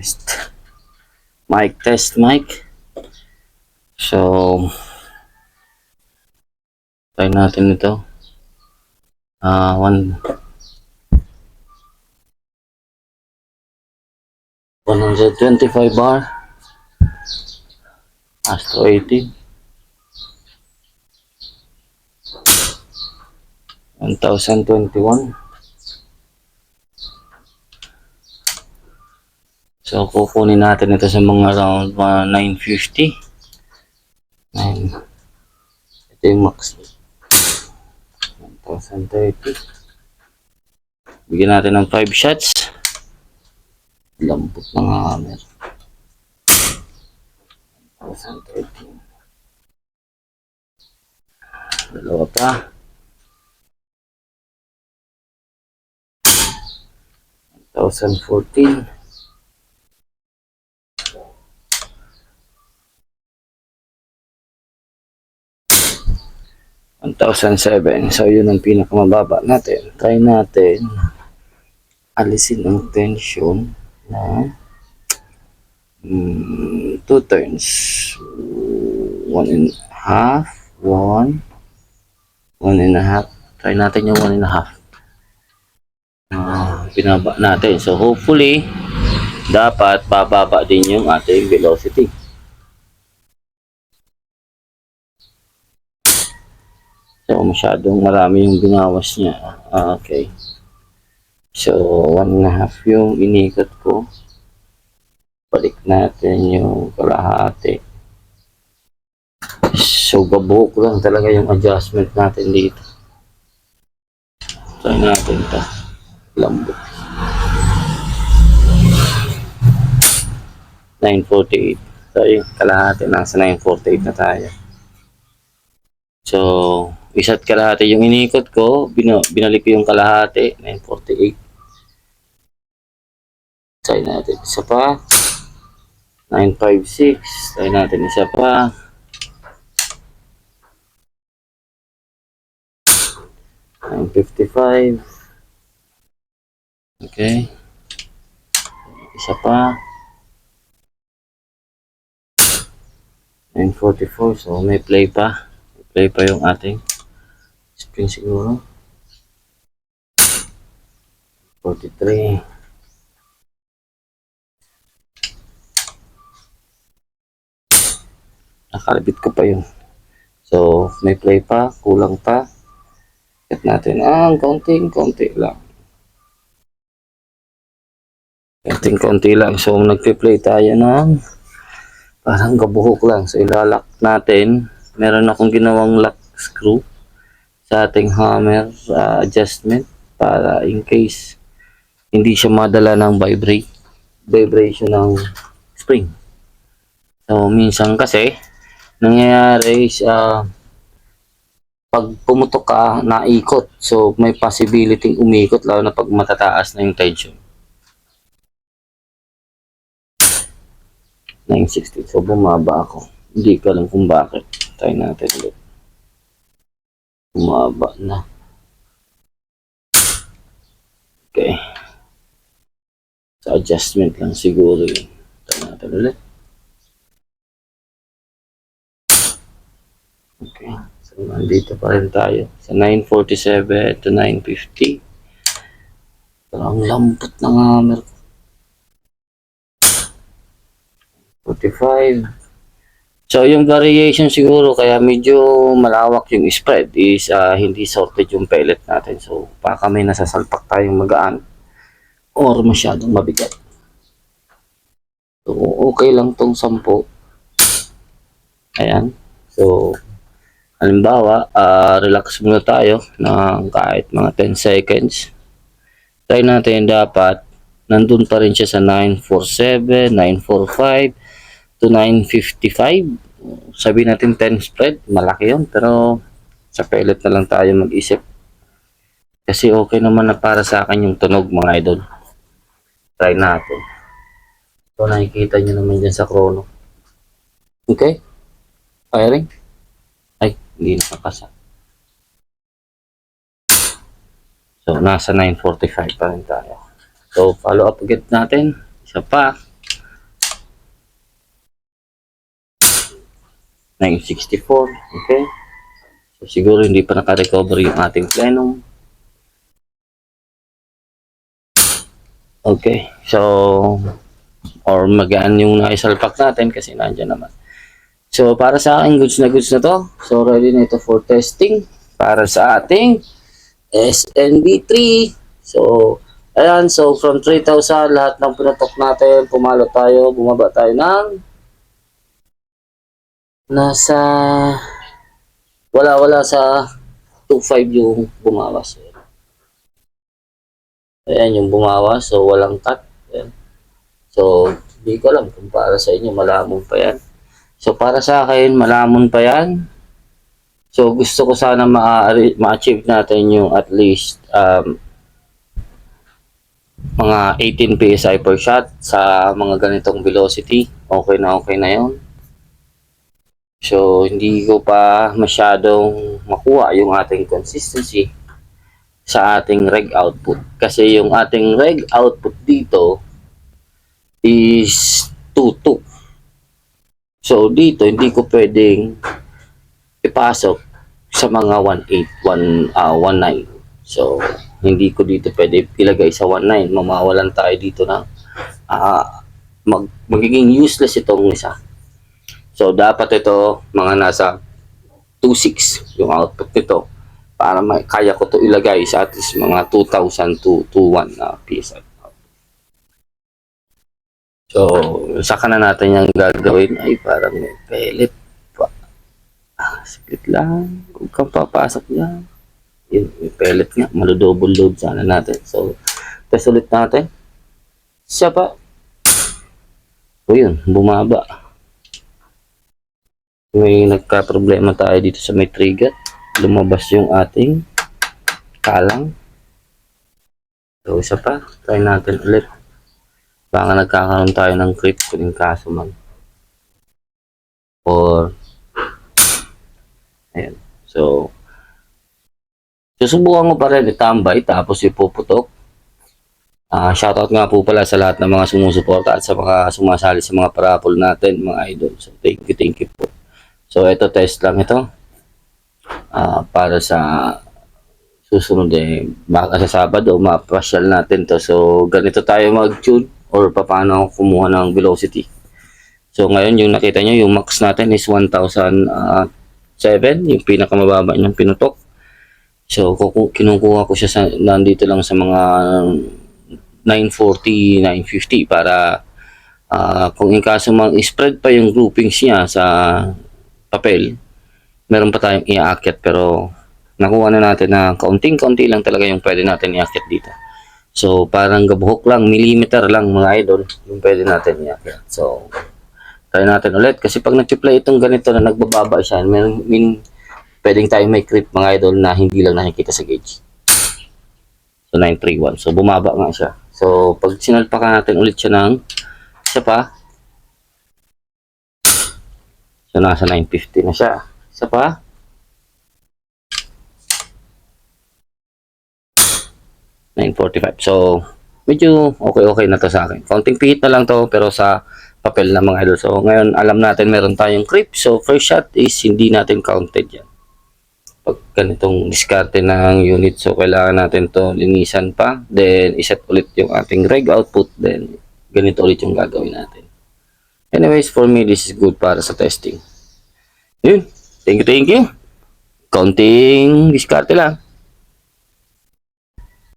Test. Mic test, mic. So, try natin ito. 125 bar. Astro 18. 1021. So, kukunin natin ito sa mga around 950. Ito yung max. 1030. Bigyan natin ng 5 shots. Lambot ng hammer. 1030. Dalawa pa. 1014. 1007. So, yun ang pinakamababa natin. Try natin alisin ang tension na 2 turns. 1.5. 1.5. Try natin yung 1.5. Pinaba natin. So, hopefully, dapat bababa din yung ating velocity. So, masyadong marami yung binawas niya. Okay. So, 1.5 yung inikot ko. Balik natin yung kalahati. So, gabuhok lang talaga yung adjustment natin dito. Try natin ito. Lambot. 948. So, yung kalahati. Nasa 948 na tayo. So, isa't kalahati yung inikot ko. Binalik ko yung kalahati. 948. Try natin isa pa. 956. Try natin isa pa. 955. Okay. Isa pa. 944. So, may play pa. May play pa yung ating spring siguro. 43. Nakalabit ko pa yun. So, may play pa. Kulang pa. Set natin. Konti lang. Konti lang. So, nagpe-play tayo ng parang gabuhok lang. So, ilalak natin. Meron akong ginawang lock screw sa ating hammer adjustment para in case hindi siya madala ng vibration ng spring. So, minsan kasi nangyayari pag pumutok ka, naikot. So, may possibility umikot lalo na pag matataas na yung tension. 960. So, bumaba ako. Hindi ko alam kung bakit. Try natin ulit. Bumaba na. Okay. So, adjustment lang siguro yun. Try natin ulit. Okay. So, nandito pa rin tayo. Sa 947 to 950. Pero ang lambot ng hammer ko. 45. So, yung variation siguro kaya medyo malawak yung spread is hindi sorted yung pellet natin. So, baka may nasasalpak tayong magaan or masyadong mabigat. So, okay lang tong 10. Ayan. So, halimbawa, relax muna tayo ng kahit mga 10 seconds. Try natin dapat nandun pa rin siya sa 947, 945 to 955. Sabihin natin 10 spread, malaki yun. Pero sa pellet na lang tayo mag-isip. Kasi okay naman na para sa akin yung tunog mga idol. Try natin. So nakikita nyo naman dyan sa chrono. Okay? Firing? Ay, hindi nakakasa. So nasa 945 pa rin tayo. So follow up agad natin. Isa pa. 964. Okay. So, siguro hindi pa naka-recover yung ating plenum. Okay. So, or magaan yung naisalpak natin kasi nandiyan naman. So, para sa akin, goods na to. So, ready na ito for testing para sa ating SNB3. So, ayan. So, from 3,000, lahat ng pinatok natin, pumalo tayo, bumaba tayo ng nasa wala sa 2.5 yung bumawas. Ayan yung bumawas. So, walang cut. Ayan. So, hindi ko alam kung para sa inyo, malamon pa yan. So, para sa akin, malamon pa yan. So, gusto ko sana ma-achieve natin yung at least mga 18 PSI per shot sa mga ganitong velocity. Okay na yun. So, hindi ko pa masyadong makuha yung ating consistency sa ating reg output. Kasi yung ating reg output dito is 2.2. So, dito, hindi ko pwedeng ipasok sa mga 1.8, 1.9. So, hindi ko dito pwede ilagay sa 1.9. Mamawalan tayo dito na magiging useless itong isa. So, dapat ito mga nasa 2.6 yung output nito para kaya ko to ilagay sa at least mga 2,000 to 2.1 na PSI. So, saka na natin yung gagawin. Ay, parang may pellet pa. Saglit lang. Huwag kang papasok niya. Yun, may pellet nga. Malo-double load sana natin. So, test ulit natin. Siya pa. O yun, bumaba. May nagka-problema tayo dito sa may trigger. Lumabas yung ating kalang. So, isa pa. Try natin ulit. Baka nagkakaroon tayo ng creep kung kaso man. Or, ayan. So, susubukan ko pa rin itambay tapos ipuputok. Shoutout nga po pala sa lahat ng mga sumusuporta at sa mga sumasali sa mga parapol natin, mga idol. So, thank you po. So, ito test lang ito. Para sa susunod baka sa Sabado, ma-pasyal natin to. So, ganito tayo mag-tune or paano kumuha ng velocity. So, ngayon yung nakita nyo, yung max natin is 1,007, yung pinakamababa niyang pinutok. So, kinukuha ko siya nandito lang sa mga 940, 950 para kung in kaso mang-spread pa yung groupings niya sa papel, meron pa tayong i-aakyat pero nakuha na natin na kaunting-kaunti lang talaga yung pwede natin i-aakyat dito. So, parang gabuhok lang, millimeter lang mga idol, yung pwede natin i-aakyat. So, try natin ulit. Kasi pag nag-play itong ganito na nagbababa siya, pwedeng tayo may creep mga idol na hindi lang nakikita sa gauge. So, 931. So, bumaba nga siya. So, pag sinalpakan natin ulit siya ng isa pa. So, nasa 950 na siya. Isa pa. $945. So, medyo okay na to sa akin. Counting pihit na lang to pero sa papel na mga idol. So, ngayon alam natin meron tayong creep. So, first shot is hindi natin counted yan. Pag ganitong diskarte ng unit, so kailangan natin to linisan pa. Then, iset ulit yung ating reg output. Then, ganito ulit yung gagawin natin. Anyways, for me, this is good para sa testing. Yun. Thank you. Counting diskarte lang.